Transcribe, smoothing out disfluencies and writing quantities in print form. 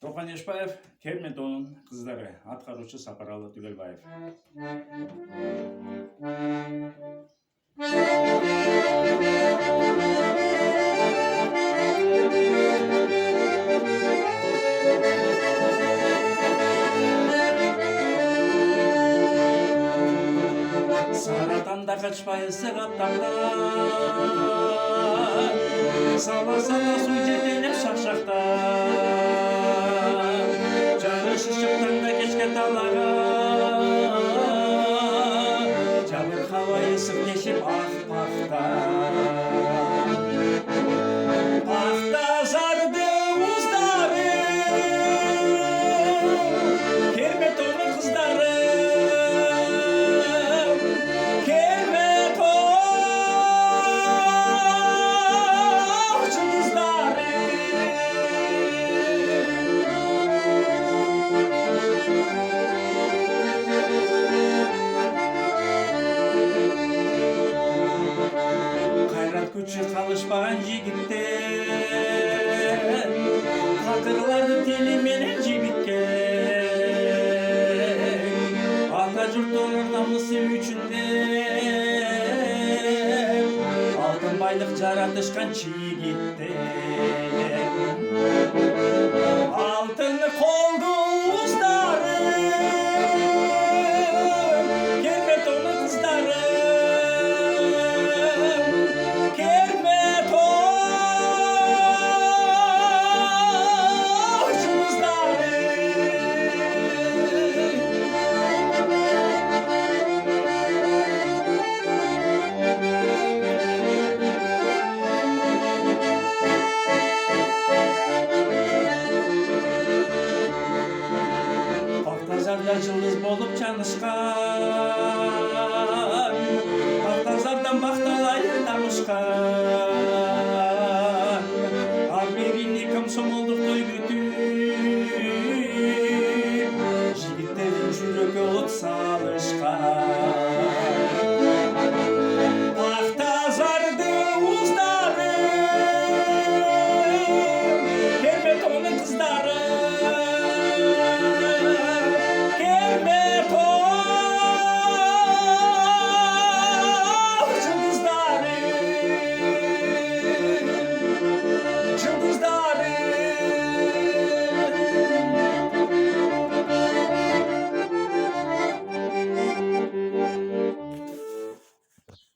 Тоқан Ешбаев, Керментонун кыздары, аткаруучу Сапаралы Түгелбаев. Саратанда качпай сыгаттардан, сала-сала суу жетелеп шакшактан, жагыш ышыктанда кечке талага, жабыркабай ысык тешип ак пахта. Пахта жарды уздары, Керментонун кыздары, күчү калышпаган жигиттер, катырларды тили менен жибиткен, ата журттун намысын үчүн деп, алтын байлык жаратышкан жигиттер. Алтынны колду уздары, Керментонун кыздары, жылдыз болуп чанышкан,